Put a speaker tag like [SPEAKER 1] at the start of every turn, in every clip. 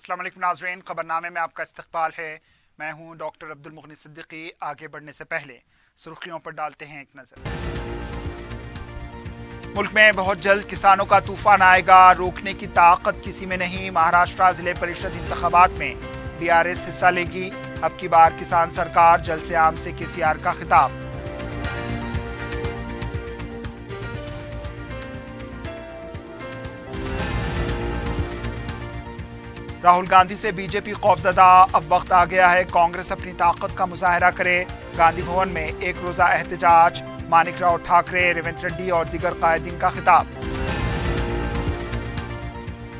[SPEAKER 1] अस्सलाम वालेकुम नाज़रीन, खबरनामे में आपका इस्तकबाल है। मैं हूं डॉक्टर अब्दुल मुगनी सिद्दीकी। आगे बढ़ने से पहले सुर्खियों पर डालते हैं एक नज़र। मुल्क में बहुत जल्द किसानों का तूफान आएगा, रोकने की ताकत किसी में नहीं। महाराष्ट्र जिले परिषद इंतखाबात में बीआरएस हिस्सा लेगी। अब की बार किसान सरकार, जल्द से आम से केसीआर का खिताब। राहुल गांधी से बीजेपी खौफजदा, अब वक्त आ गया है कांग्रेस अपनी ताकत का मुजाहरा करे। गांधी भवन में एक रोजा एहतजाज, मानिकराव ठाकरे, रेवंत रेड्डी और दीगर कायदीन का खिताब।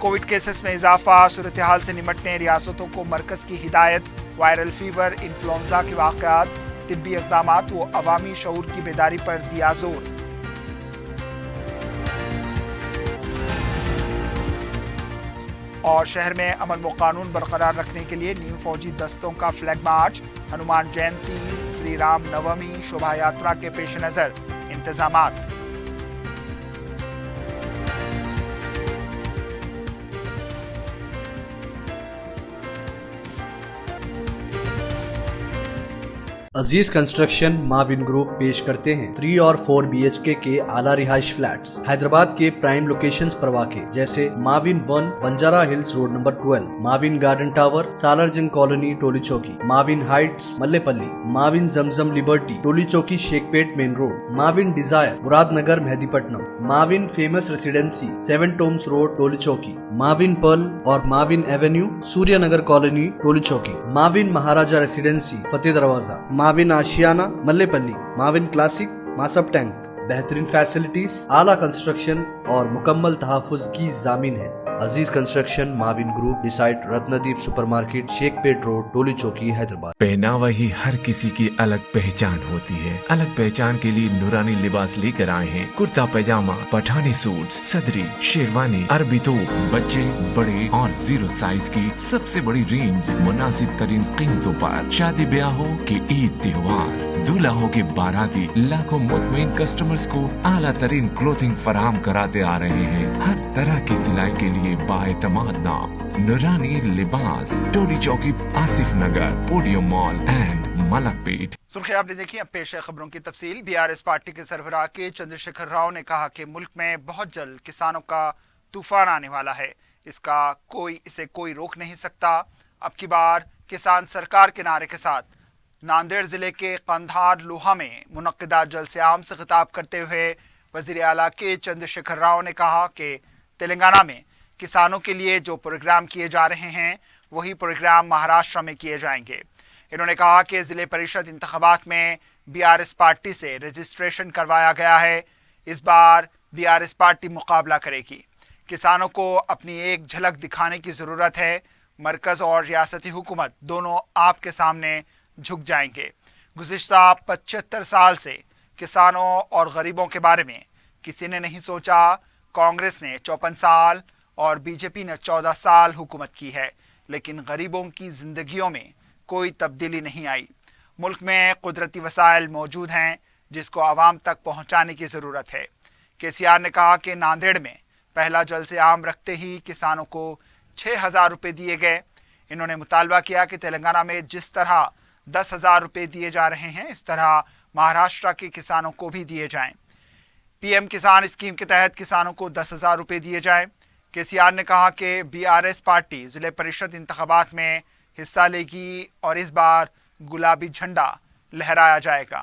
[SPEAKER 1] कोविड केसेस में इजाफा, सूरत हाल से निपटने रियासतों को मरकज की हिदायत। वायरल फीवर, इन्फ्लुएंजा के वाकयात, तिब्बी इक़दामात व अवामी शऊर की बेदारी पर दिया जोर। और शहर में अमन व कानून बरकरार रखने के लिए नीम फौजी दस्तों का फ्लैग मार्च। हनुमान जयंती, श्री राम नवमी शोभा यात्रा के पेश नजर इंतजामात।
[SPEAKER 2] अजीज कंस्ट्रक्शन माविन ग्रुप पेश करते हैं 3 और 4 BHK के आला रिहाइश फ्लैट्स हैदराबाद के प्राइम लोकेशंस पर वाक़े, जैसे Mauvin 1 Banjara hills road number 12, Mauvin garden tower Salarjung colony Toli Chowki, Mauvin heights Mallepally, Mauvin Zamzam liberty Toli Chowki Shaikpet main road, Mauvin desire Muradnagar Mehdipatnam, Mauvin famous residency 7 tombs road Toli Chowki, Mauvin pearl और Mauvin avenue Suryanagar colony Toli Chowki, Mauvin Maharaja residency Fateh Darwaza, Mauvin Ashiana Mallepally, Mauvin classic Masab tank. बेहतरीन फैसिलिटीज, आला कंस्ट्रक्शन और मुकम्मल तहफ़्फ़ुज़ की जामीन है। Aziz construction Mauvin group, beside Ratnadeep supermarket, Shaikpet road, Toli Chowki, Hyderabad.
[SPEAKER 3] पहनावा ही हर किसी की अलग पहचान होती है। अलग पहचान के लिए नूरानी लिबास लेकर आए हैं। कुर्ता पैजामा, पठानी सूट, सदरी, शेरवानी, अरबी तोप, बच्चे बड़े और 0 साइज की सबसे बड़ी रेंज मुनासिब तरीन कीमतों पर। शादी ब्याह हो कि ईद त्योहार, दूल्हा हो के बाराती, लाखों मुतमईन कस्टमर्स को आला तरीन क्लोथिंग फराहम कराते आ रहे हैं। हर तरह की सिलाई के लिए बाएतमाद नाम नूरानी लिबास, टोली चौकी, आसिफ नगर, पोडियम मॉल एंड मलकपेट।
[SPEAKER 1] सुर्खी आपने देखी। अब पेश है खबरों की तफसील। बीआरएस पार्टी के सरबराह के चंद्रशेखर राव ने कहा कि मुल्क में बहुत जल्द किसानों का तूफान आने वाला है। इसे कोई रोक नहीं सकता। अब की बार किसान सरकार के नारे के साथ नांदेड़ जिले के कंधार लोहा में मुनक्किदा जलसे आम से खिताब करते हुए वजीर आला के चंद्रशेखर राव ने कहा कि तेलंगाना में किसानों के लिए जो प्रोग्राम किए जा रहे हैं वही प्रोग्राम महाराष्ट्र में किए जाएंगे। इन्होंने कहा कि जिले परिषद इंतखाबात में बीआरएस पार्टी से रजिस्ट्रेशन करवाया गया है। इस बार बीआरएस पार्टी मुकाबला करेगी। किसानों को अपनी एक झलक दिखाने की ज़रूरत है। मरकज़ और रियासती हुकूमत दोनों आपके सामने झुक जाएंगे। गुज़िश्ता 75 साल से किसानों और गरीबों के बारे में किसी ने नहीं सोचा। कांग्रेस ने 54 साल और बीजेपी ने 14 साल हुकूमत की है, लेकिन गरीबों की जिंदगियों में कोई तब्दीली नहीं आई। मुल्क में कुदरती वसाइल मौजूद हैं जिसको आवाम तक पहुंचाने की ज़रूरत है। केसीआर ने कहा कि नांदेड़ में पहला जलसे आम रखते ही किसानों को 6,000 रुपये दिए गए। इन्होंने मुतालबा किया कि तेलंगाना में जिस तरह 10,000 रुपये दिए जा रहे हैं, इस तरह महाराष्ट्र के किसानों को भी दिए जाएं। पीएम किसान स्कीम के तहत किसानों को 10,000 रुपये दिए जाएं। केसीआर ने कहा कि बीआरएस पार्टी जिले परिषद इंतखाबात में हिस्सा लेगी और इस बार गुलाबी झंडा लहराया जाएगा।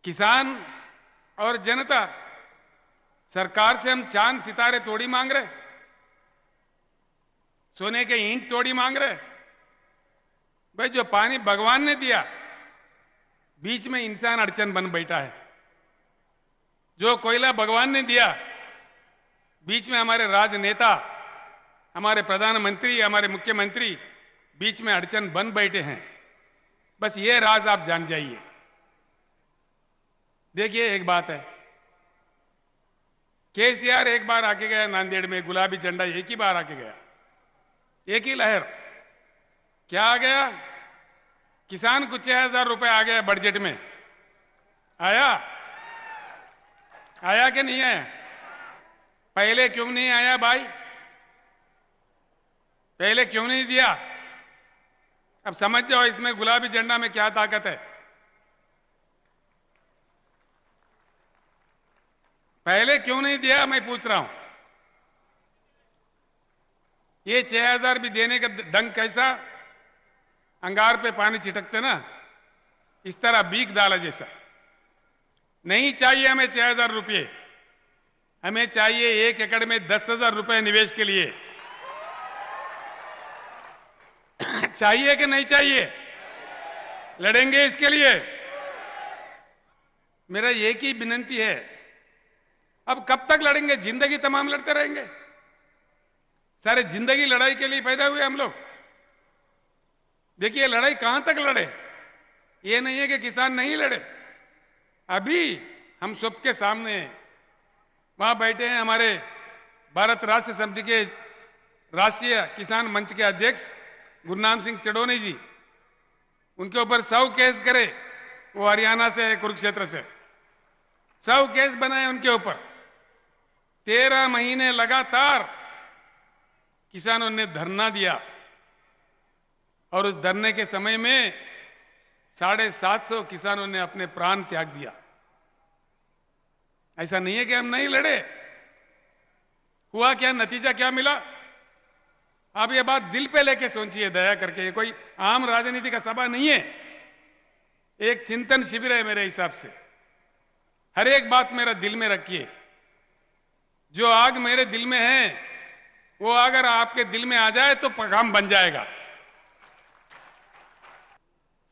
[SPEAKER 4] किसान और जनता, सरकार से हम चांद सितारे थोड़ी मांग रहे, सोने के ईंट थोड़ी मांग रहे। भाई, जो पानी भगवान ने दिया, बीच में इंसान अड़चन बन बैठा है। जो कोयला भगवान ने दिया, बीच में हमारे राजनेता, हमारे प्रधानमंत्री, हमारे मुख्यमंत्री बीच में अड़चन बन बैठे हैं। बस ये राज आप जान जाइए। देखिए, एक बात है, केसीआर एक बार आके गया नांदेड़ में, गुलाबी झंडा एक ही बार आके गया, एक ही लहर। क्या आ गया? किसान को 6,000 रुपए आ गया बजट में, आया? आया कि नहीं आया? पहले क्यों नहीं आया भाई? पहले क्यों नहीं दिया? अब समझ जाओ इसमें गुलाबी झंडा में क्या ताकत है। पहले क्यों नहीं दिया मैं पूछ रहा हूं। ये 6,000 भी देने का ढंग कैसा? अंगार पे पानी छिटकते ना, इस तरह बीक डाला जैसा। नहीं चाहिए हमें 6,000 रुपये, हमें चाहिए 1 एकड़ में 10,000 रुपये निवेश के लिए। चाहिए कि नहीं चाहिए? लड़ेंगे इसके लिए। मेरा एक ही विनती है, अब कब तक लड़ेंगे? जिंदगी तमाम लड़ते रहेंगे। सारे जिंदगी लड़ाई के लिए पैदा हुए हम लोग। देखिए लड़ाई कहां तक लड़े, ये नहीं है कि किसान नहीं लड़े। अभी हम सबके सामने वहां बैठे हैं हमारे भारत राष्ट्र समिति के राष्ट्रीय किसान मंच के अध्यक्ष गुरनाम सिंह चडोनी जी। उनके ऊपर 100 केस करे, वो हरियाणा से, कुरुक्षेत्र से 100 केस बनाए उनके ऊपर। 13 महीने लगातार किसानों ने धरना दिया और उस धरने के समय में 750 किसानों ने अपने प्राण त्याग दिया। ऐसा नहीं है कि हम नहीं लड़े। हुआ क्या? नतीजा क्या मिला? आप ये बात दिल पे लेके सोचिए दया करके। ये कोई आम राजनीति का सभा नहीं है, एक चिंतन शिविर है मेरे हिसाब से। हर एक बात मेरा दिल में रखिए। जो आग मेरे दिल में है वो अगर आपके दिल में आ जाए तो काम बन जाएगा।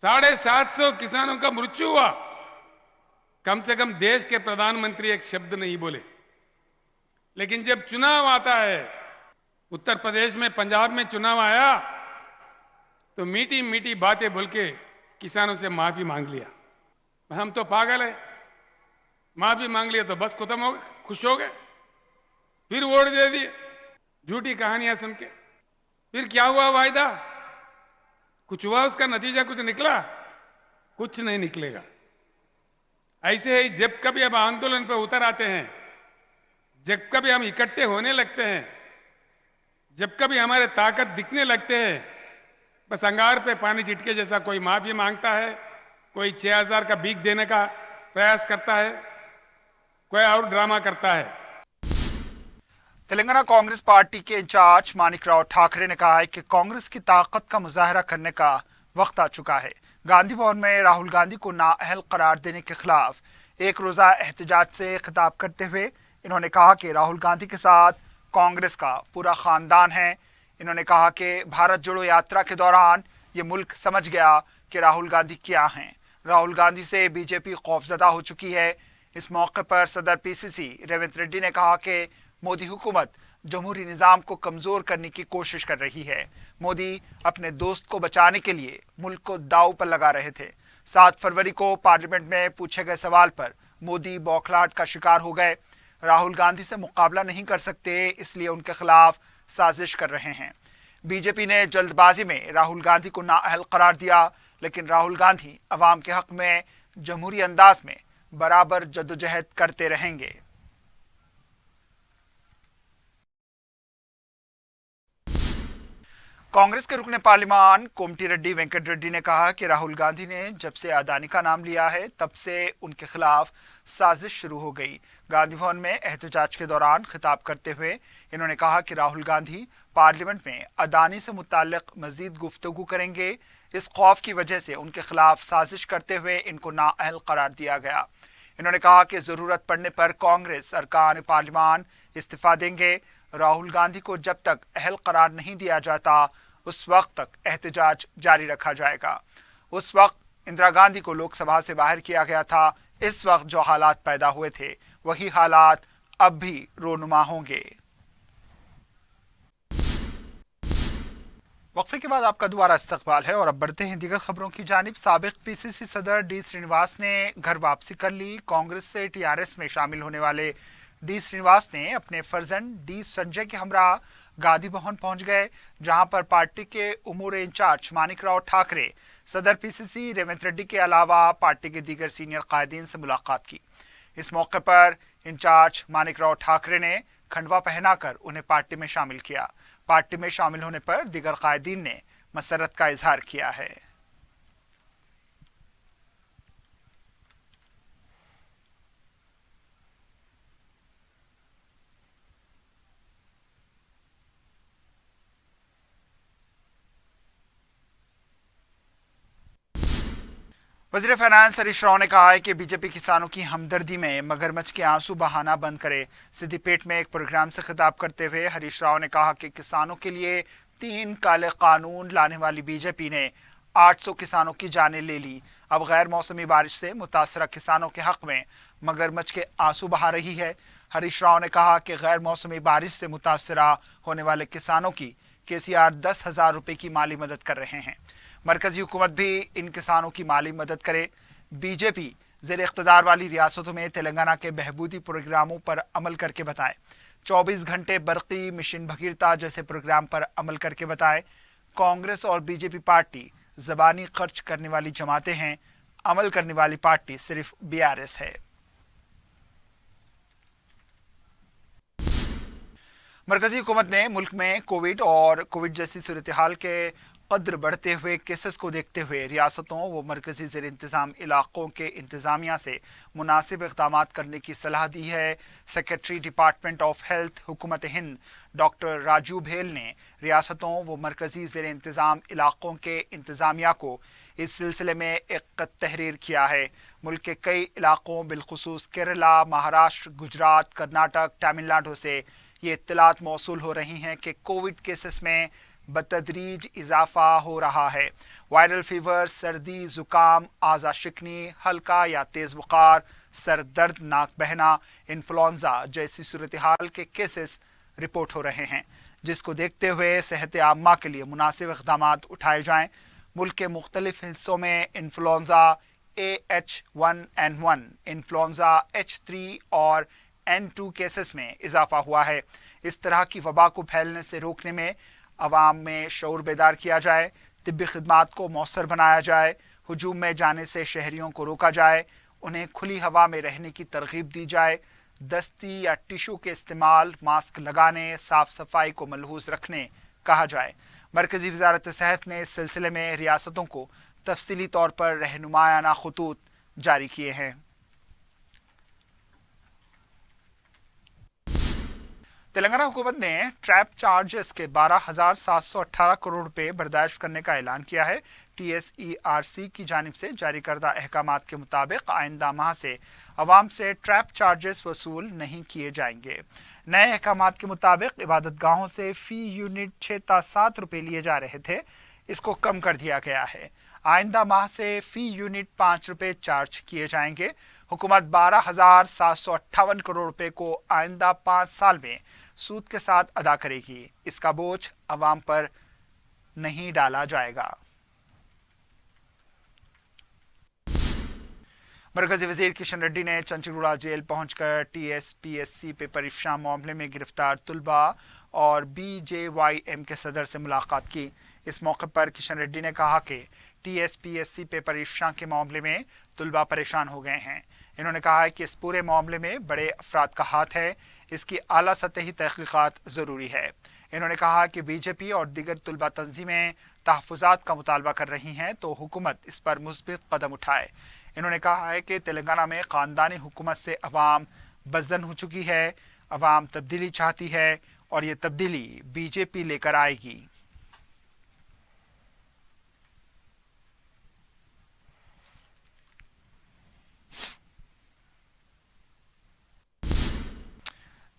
[SPEAKER 4] 750 किसानों का मृत्यु हुआ, कम से कम देश के प्रधानमंत्री एक शब्द नहीं बोले। लेकिन जब चुनाव आता है, उत्तर प्रदेश में, पंजाब में चुनाव आया, तो मीठी मीठी बातें बोल के किसानों से माफी मांग लिया। हम तो पागल है, माफी मांग लिया तो बस खत्म हो गए, खुश हो गए, फिर वोट दे दिए झूठी कहानियां सुन के। फिर क्या हुआ वायदा? कुछ हुआ? उसका नतीजा कुछ निकला? कुछ नहीं निकलेगा। ऐसे ही जब कभी अब आंदोलन पर उतर आते हैं, जब कभी हम इकट्ठे होने लगते हैं, जब कभी हमारे ताकत दिखने लगते हैं, बस अंगार पे पानी छिटके जैसा कोई माफी मांगता है, कोई 6,000 का भीख देने का प्रयास करता है, कोई और ड्रामा करता है।
[SPEAKER 1] तेलंगाना कांग्रेस पार्टी के इंचार्ज मानिकराव ठाकरे ने कहा है कि कांग्रेस की ताकत का मुजाहरा करने का वक्त आ चुका है। गांधी भवन में राहुल गांधी को नाअहल करार देने के खिलाफ एक रोजा एहतजाज से खिताब करते हुए इन्होंने कहा कि राहुल गांधी के साथ कांग्रेस का पूरा खानदान है। इन्होंने कहा कि भारत जोड़ो यात्रा के दौरान ये मुल्क समझ गया कि राहुल गांधी क्या हैं। राहुल गांधी से बीजेपी खौफजदा हो चुकी है। इस मौके पर सदर पीसीसी रेवंत रेड्डी ने कहा कि मोदी हुकूमत जमहूरी निज़ाम को कमजोर करने की कोशिश कर रही है। मोदी अपने दोस्त को बचाने के लिए मुल्क को दांव पर लगा रहे थे। 7 फरवरी को पार्लियामेंट में पूछे गए सवाल पर मोदी बौखलाहट का शिकार हो गए। राहुल गांधी से मुकाबला नहीं कर सकते, इसलिए उनके खिलाफ साजिश कर रहे हैं। बीजेपी ने जल्दबाजी में राहुल गांधी को नाअहल करार दिया, लेकिन राहुल गांधी अवाम के हक में जमहूरी अंदाज में बराबर जद्दोजहद करते रहेंगे। कांग्रेस के रुकने पार्लिमान कोमटी रेड्डी वेंकट रेड्डी ने कहा कि राहुल गांधी ने जब से अदानी का नाम लिया है तब से उनके खिलाफ साजिश शुरू हो गई। गांधी भवन में एहतजाज के दौरान खिताब करते हुए इन्होंने कहा कि राहुल गांधी पार्लियामेंट में अदानी से मुताल्लिक मजीद गुफ्तगू करेंगे। इस खौफ की वजह से उनके खिलाफ साजिश करते हुए इनको नाअहल करार दिया गया। इन्होंने कहा कि जरूरत पड़ने पर कांग्रेस अरकान पार्लिमान इस्तीफा देंगे। राहुल गांधी को जब तक अहल करार नहीं दिया जाता उस वक्त तक एहतजाज जारी रखा जाएगा। उस वक्त इंदिरा गांधी को लोकसभा से बाहर किया गया था। इस वक्त जो हालात पैदा हुए थे वही हालात अब भी रोनुमा होंगे। वक्फे के बाद आपका दोबारा इस्तकबाल है और अब बढ़ते हैं दीगर खबरों की जानिब। साबिक पीसीसी सदर डी श्रीनिवास ने घर वापसी कर ली। कांग्रेस से टीआरएस में शामिल होने वाले डी श्रीनिवास ने अपने फर्जंद डी संजय के हमरा गांधी भवन पहुंच गए, जहां पर पार्टी के उमूर इंचार्ज मानिकराव ठाकरे, सदर पीसीसी रेवंत रेड्डी के अलावा पार्टी के दीगर सीनियर कायदीन से मुलाकात की। इस मौके पर इंचार्ज मानिकराव ठाकरे ने खंडवा पहनाकर उन्हें पार्टी में शामिल किया। पार्टी में शामिल होने पर दीगर कायदीन ने मसरत का इजहार किया है। वजीर फाइनेंस हरीश राव ने कहा है कि बीजेपी किसानों की हमदर्दी में मगरमच्छ के आंसू बहाना बंद करे। सिद्दीपेट में एक प्रोग्राम से खिताब करते हुए हरीश राव ने कहा कि किसानों के लिए 3 काले कानून लाने वाली बीजेपी ने 800 किसानों की जानें ले ली। अब गैर मौसमी बारिश से मुतासरा किसानों के हक में मगरमच्छ के आंसू बहा रही है। हरीश राव ने कहा कि गैर मौसमी बारिश से मुतासरा होने वाले किसानों की केसीआर 10,000 रुपए की माली मदद कर रहे हैं। मरकजी हुकूमत भी इन किसानों की माली मदद करे। बीजेपी ज़ेर इख्तिदार वाली रियासतों में तेलंगाना के बहबूदी प्रोग्रामों पर अमल करके बताए। 24 घंटे बरकी मिशन भगीरथा जैसे प्रोग्राम पर अमल करके बताए। कांग्रेस और बीजेपी पार्टी ज़बानी खर्च करने वाली जमातें हैं, अमल करने वाली पार्टी सिर्फ बीआरएस है। मरकजी हुकूमत ने मुल्क में कोविड जैसी सूरत हाल के कद्र बढ़ते हुए केसेस को देखते हुए रियासतों व मरकजी ज़ेर इंतज़ाम इलाकों के इंतज़ामिया से मुनासिब इक़दाम करने की सलाह दी है। सेक्रेटरी डिपार्टमेंट ऑफ हेल्थ हुकूमत हिंद डॉक्टर राजू भेल ने रियासतों व मरकजी ज़ेर इंतज़ाम इलाकों के इंतज़ामिया को इस सिलसिले में एक तहरीर किया है। मुल्क के कई इलाकों बिलखुसूस केरला, महाराष्ट्र, गुजरात, कर्नाटक, तमिलनाडु से ये इत्तलात मौसूल हो रही हैं कि कोविड केसेस में बतदरीज इजाफा हो रहा है। वायरल फीवर, सर्दी, जुकाम, आज़ा शिकनी, हल्का या तेज़ बुखार, सर दर्द, नाक बहना, इन्फ्लुएंजा जैसी सूरत हाल के केसेस रिपोर्ट हो रहे हैं, जिसको देखते हुए सेहत आम्मा के लिए मुनासिब इक़दाम उठाए जाएं। मुल्क के मुख्तलिफ हिस्सों में इन्फ्लुएंजा AH1N1, इन्फ्लुएंजा H3 और N2 केसेस में इजाफा हुआ है। इस तरह की वबा को फैलने से रोकने में अवाम में शऊर बेदार किया जाए, तिब्बी खिदमात को मौसर बनाया जाए, हुजूम में जाने से शहरियों को रोका जाए, उन्हें खुली हवा में रहने की तरगीब दी जाए, दस्ती या टिशू के इस्तेमाल, मास्क लगाने, साफ सफाई को मलहूज रखने कहा जाए। मरकजी वजारत सेहत ने इस सिलसिले में रियासतों को तफसीली तौर पर रहनुमायाना खतूत जारी किए हैं। तेलंगाना हुकूमत ने ट्रैप चार्जेस के 12,718 करोड़ रुपए बर्दाश्त करने का ऐलान किया है। TSERC की जानिब से जारी करदा अहकामात के मुताबिक आइंदा माह से अवाम से ट्रैप चार्जेस वसूल नहीं किए जाएंगे। नए अहकामात के मुताबिक इबादत गाहों से फ़ी यूनिट 6 ta 7 रुपये लिए जा रहे थे, इसको कम कर दिया गया है। आइंदा माह से फ़ी यूनिट 5 रुपये चार्ज किए जाएंगे। हुकूमत 12,758 करोड़ रुपए को आइंदा 5 साल में सूद के साथ अदा करेगी। इसका बोझ अवाम पर नहीं डाला जाएगा। मरकजी वजीर किशन रेड्डी ने चंचगुड़ा जेल पहुंचकर TSPSC पेपर इफ्शा मामले में गिरफ्तार तुलबा और BJYM के सदर से मुलाकात की। इस मौके पर किशन रेड्डी ने कहा कि TSPSC पेपर इफ्शा के मामले में तुलबा परेशान हो गए हैं। इन्होंने कहा है कि इस पूरे मामले में बड़े अफराद का हाथ है, इसकी आला सतही तहकीकात ज़रूरी है। इन्होंने कहा कि बीजेपी और दीगर तुलबा तंजीमें तहफ़्फ़ुज़ात का मुतालबा कर रही हैं तो हुकूमत इस पर मुस्बित कदम उठाए। इन्होंने कहा है कि तेलंगाना में ख़ानदानी हुकूमत से अवाम बज़न हो चुकी है, अवाम तब्दीली चाहती है और ये तब्दीली बीजेपी लेकर आएगी।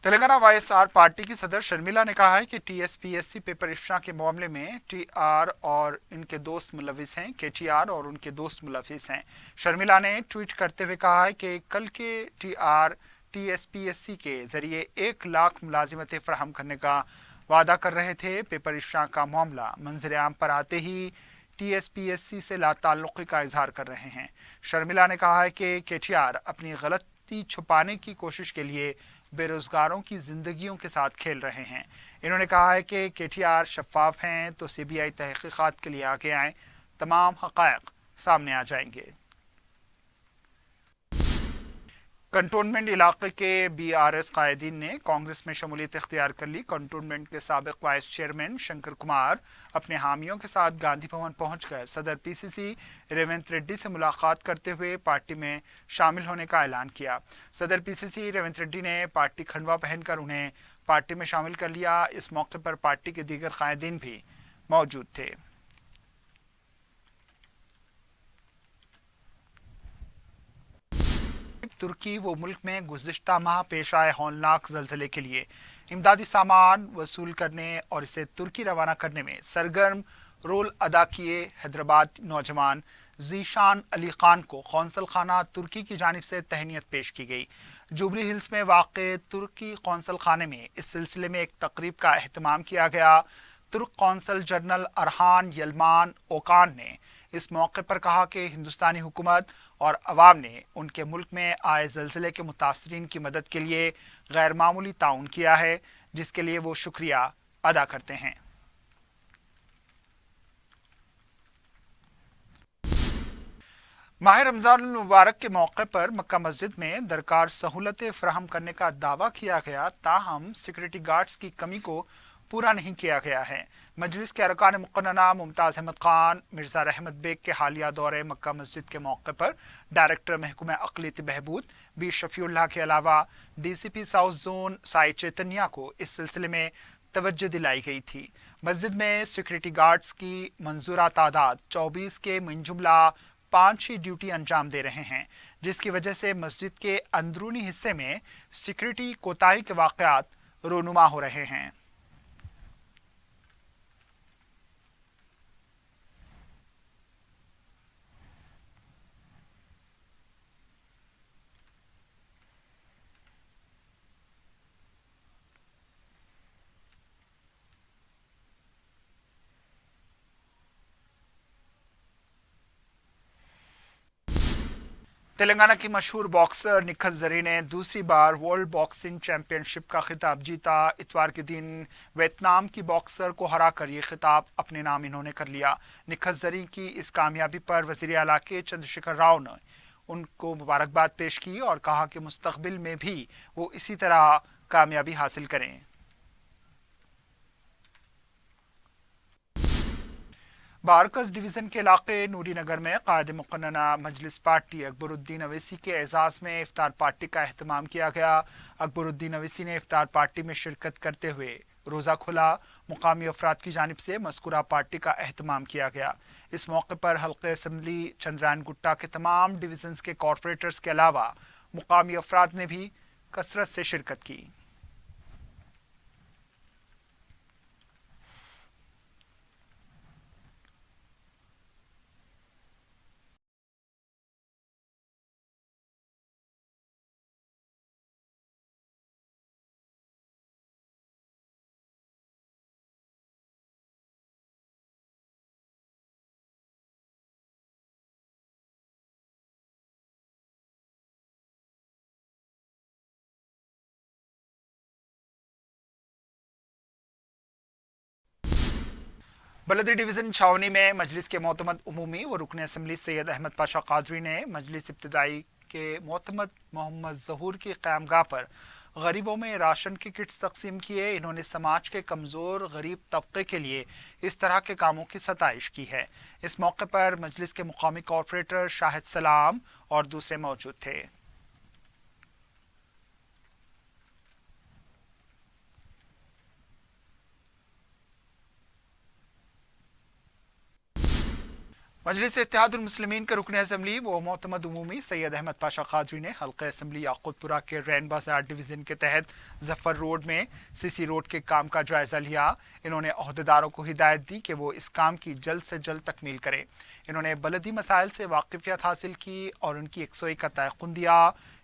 [SPEAKER 1] तेलंगाना YSR पार्टी की सदर शर्मिला ने कहा है कि TSPSC पेपर इफ्शा के मामले में TR और इनके दोस्त मुलविस हैं, KTR और उनके दोस्त मुलविस हैं। शर्मिला ने ट्वीट करते हुए कहा है कि कल के TR TSPSC के जरिए 1 लाख मुलाजिमतें फराहम करने का वादा कर रहे थे। पेपर इफ्शा का मामला मंजर आम पर आते ही TSPSC से लाताल्लुक़ी का इजहार कर रहे हैं। शर्मिला ने कहा है कि KTR अपनी गलती छुपाने की कोशिश के लिए बेरोजगारों की जिंदगियों के साथ खेल रहे हैं। इन्होंने कहा है कि KTR शफाफ हैं तो CBI तहकीकात के लिए आगे आएं, तमाम हक़ाइक़ सामने आ जाएंगे। कंटोनमेंट इलाके के बीआरएस कायदीन ने कांग्रेस में शमूलियत इख्तियार कर ली। कंटोनमेंट के साबिक वाइस चेयरमैन शंकर कुमार अपने हामियों के साथ गांधी भवन पहुंचकर सदर पीसीसी रेवंत रेड्डी से मुलाकात करते हुए पार्टी में शामिल होने का ऐलान किया। सदर पीसीसी रेवंत रेड्डी ने पार्टी खंडवा पहनकर उन्हें पार्टी में शामिल कर लिया। इस मौके पर पार्टी के दीगर कायदीन भी मौजूद थे। तुर्की वो मुल्क में गुज़िश्ता माह पेश आए हौलनाक ज़लज़ले के लिए इमदादी सामान वसूल करने और इसे तुर्की रवाना करने में सरगर्म रोल अदा किए हैदराबाद नौजवान ज़ीशान अली खान को कौंसल खाना तुर्की की जानिब से तहनीत पेश की गई। जुबली हिल्स में वाक़े तुर्की कौंसल खाने में इस सिलसिले में एक तकरीब का अहतमाम किया गया। तुर्क कौंसल जनरल अरहान यलमान ओकान ने इस मौके पर कहा कि हिंदुस्तानी हुकूमत और अवाम ने उनके मुल्क में आए ज़लज़ले के मुतासरीन की मदद के लिए गैर मामूली ताउन किया है, जिसके लिए वो शुक्रिया अदा करते हैं। माह रमज़ान मुबारक के मौके पर मक्का मस्जिद में दरकार सहूलतें फराहम करने का दावा किया गया, ताहम सिक्योरिटी गार्ड्स की कमी को पूरा नहीं किया गया है। मजलिस के अरकान मुक़न्नना मुमताज़ अहमद खान, मिर्ज़ा रहमत बेग के हालिया दौरे मक्का मस्जिद के मौके पर डायरेक्टर महकमा अक़लियती बहबूद बी शफ़ीउल्लाह के अलावा DCP south zone Sai Chaitanya को इस सिलसिले में तवज्जो दिलाई गई थी। मस्जिद में सिक्योरिटी गार्ड्स की मंजूरा तादाद 24 के मिनजुमला 5 ही ड्यूटी अंजाम दे रहे हैं, जिसकी वजह से मस्जिद के अंदरूनी हिस्से में सिक्योरिटी कोताही के वाक़यात रोनुमा हो रहे हैं। तेलंगाना की मशहूर बॉक्सर निखत जरी ने दूसरी बार वर्ल्ड बॉक्सिंग चैंपियनशिप का खिताब जीता। इतवार के दिन वियतनाम की बॉक्सर को हराकर ये खिताब अपने नाम इन्होंने कर लिया। निखत जरी की इस कामयाबी पर वज़ीर आला के चंद्रशेखर राव ने उनको मुबारकबाद पेश की और कहा कि मुस्तकबिल में भी वो इसी तरह कामयाबी हासिल करें। बारकस डिवीज़न के इलाके नूरी नगर में कायद मुक़न्नना मजलिस पार्टी अकबरुद्दीन अवैसी के एजाज़ में इफ्तार पार्टी का अहतमाम किया गया। अकबरुद्दीन अवैसी ने इफ्तार पार्टी में शिरकत करते हुए रोज़ा खुला। मुकामी अफराद की जानिब से मज़कूरा पार्टी का अहतमाम किया गया। इस मौके पर हल्क़े असम्बली चंद्रायन गुट्टा के तमाम डिवीज़न्स के कॉरपोरेटर्स के अलावा मुकामी अफराद ने भी कसरत से शिरकत की। बलदी डिवीज़न छावनी में मजलिस के मोतमद उमूमी व रुकन असम्बली सैयद अहमद पाशा कादरी ने मजलिस इब्तदाई के मोतमद मोहम्मद ज़हूर की क़यामगाह पर गरीबों में राशन की किट्स तकसीम किए। इन्होंने समाज के कमज़ोर गरीब तबके के लिए इस तरह के कामों की सताइश की है। इस मौके पर मजलिस के मुकामी कॉरपोरेटर शाहिद सलाम और दूसरे मौजूद थे। मजलिस इत्तेहादुल मुस्लिमीन के रुकन असम्बली व मोतमद उमूमी सैयद अहमद पाशा कादरी ने हल्क़े असम्बली याक़ूतपुरा के रैन बाज़ार डिवीज़न के तहत जफ़र रोड में सीसी रोड के काम का जायज़ा लिया। इन्होंने अहदेदारों को हिदायत दी कि वो इस काम की जल्द से जल्द तकमील करें। इन्होंने बलदी मसाइल से वाकिफियत हासिल की और उनकी यकसोई का तयक़ुन दिया।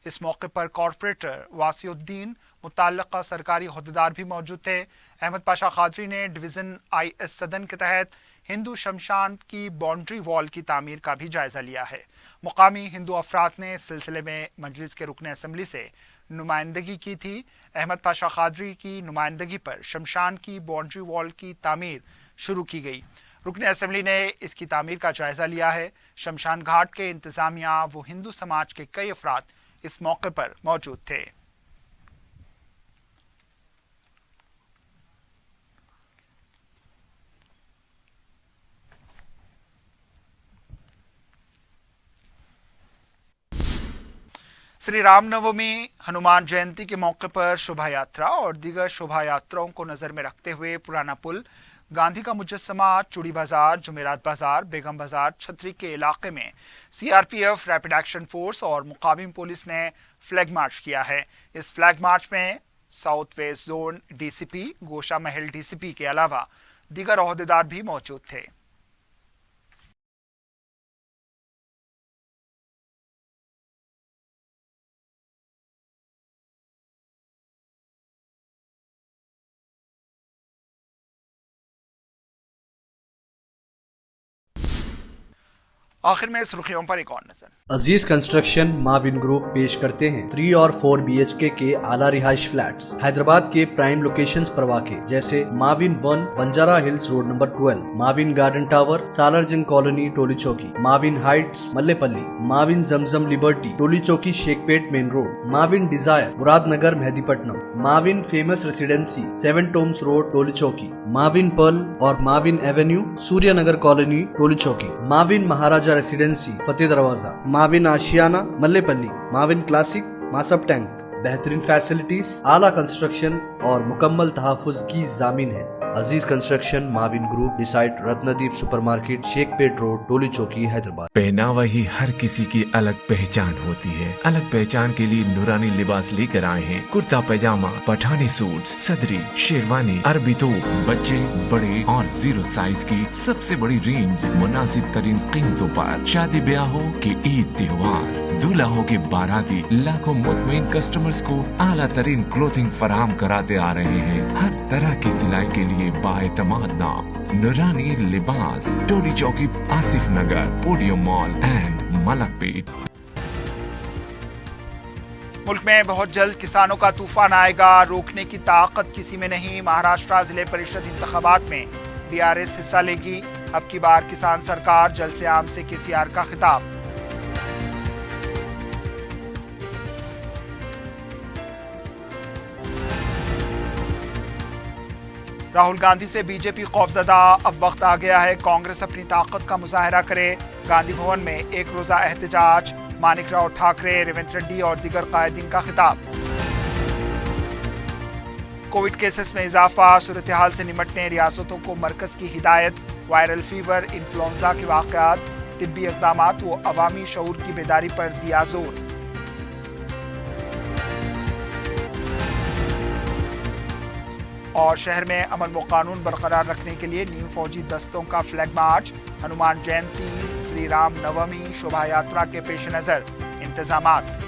[SPEAKER 1] इस मौके पर कॉरपोरेटर वासिउद्दीन, मुतल्लका सरकारी अहदेदार भी मौजूद थे। अहमद पाशा कादरी ने डिवीज़न IS सदन के तहत हिंदू शमशान की बाउंड्री वॉल की तामीर का भी जायज़ा लिया है। मुकामी हिंदू अफराद ने इस सिलसिले में मजलिस के रुकन असम्बली से नुमाइंदगी की थी। अहमद पाशा कादरी की नुमाइंदगी पर शमशान की बाउंड्री वॉल की तामीर शुरू की गई। रुकन असम्बली ने इसकी तामीर का जायज़ा लिया है। शमशान घाट के इंतज़ामिया व हिंदू समाज के कई अफराद इस मौके पर मौजूद थे। श्री रामनवमी हनुमान जयंती के मौके पर शोभा यात्रा और दीगर शोभा यात्राओं को नजर में रखते हुए पुराना पुल, गांधी का मुजस्समा, चूड़ी बाजार, जुमेरात बाजार, बेगम बाजार, छतरी के इलाके में सीआरपीएफ, रैपिड एक्शन फोर्स और मुकामी पुलिस ने फ्लैग मार्च किया है। इस फ्लैग मार्च में साउथ वेस्ट जोन डीसीपी, गोशा महल डीसीपी के अलावा दीगर ओहदेदार भी मौजूद थे। आखिर में सुर्खियों पर एक और नजर।
[SPEAKER 2] अजीज कंस्ट्रक्शन माविन ग्रुप पेश करते हैं 3 और 4 BHK के आला रिहाइश फ्लैट्स हैदराबाद के प्राइम लोकेशंस पर वाक़े, जैसे Mauvin 1 Banjara hills road number 12, Mauvin garden tower, Salarjung colony Toli Chowki, Mauvin heights Mallepally, Mauvin Zamzam liberty Toli Chowki Shaikpet main road, Mauvin desire Muradnagar Mehdipatnam, Mauvin famous residency 7 tombs road Toli Chowki, Mauvin pearl और Mauvin avenue Suryanagar colony Toli Chowki, Mauvin Maharaja residency Fateh Darwaza, Mauvin Ashiana Mallepally, Mauvin classic Masab tank. बेहतरीन फैसिलिटीज, आला कंस्ट्रक्शन और मुकम्मल तहफ़्फ़ुज़ की ज़ामीन है। Aziz construction Mauvin group, beside Ratnadeep supermarket, Shaikpet road, Toli Chowki, Hyderabad.
[SPEAKER 3] पहनावा ही हर किसी की अलग पहचान होती है। अलग पहचान के लिए नूरानी लिबास लेकर आए हैं। कुर्ता पैजामा, पठानी सूट, सदरी, शेरवानी, अरबी तोप, बच्चे, बड़े और 0 साइज की सबसे बड़ी रेंज मुनासिब तरीन कीमतों पर। शादी ब्याह हो कि ईद त्योहार, दूल्हा हो के बाराती, लाखों मुतमईन कस्टमर्स को आला तरीन क्लोथिंग फराहम कराते आ रहे हैं। हर तरह की सिलाई के लिए बाएतमाद नाम नूरानी लिबास, टोली चौकी, आसिफ नगर, पोडियम मॉल एंड मलकपेट।
[SPEAKER 1] मुल्क में बहुत जल्द किसानों का तूफान आएगा, रोकने की ताकत किसी में नहीं। महाराष्ट्र जिले परिषद इंतखाबात में बीआरएस हिस्सा लेगी। अब की बार किसान सरकार, जल्द से आम से केसीआर का खिताब। राहुल गांधी से बीजेपी खौफजदा, अब वक्त आ गया है कांग्रेस अपनी ताकत का मुजाहरा करे। गांधी भवन में एक रोजा एहतजाज, मानिकराव ठाकरे, रेवंत रेड्डी और दीगर कायदीन का खिताब। कोविड केसेस में इजाफा, सूरत हाल से निपटने रियासतों को मरकज की हिदायत। वायरल फीवर, इन्फ्लुएंजा के वाकयात, तिब्बी इक़दामात व अवामी शऊर की बेदारी पर दिया जोर। और शहर में अमन व कानून बरकरार रखने के लिए नीम फौजी दस्तों का फ्लैग मार्च। हनुमान जयंती, श्री राम नवमी शोभा यात्रा के पेश नजर इंतजामात।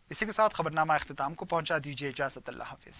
[SPEAKER 1] इसी के साथ खबरनामा इख्तिताम को पहुंचा। दीजिए इजाजत, अल्लाह हाफिज।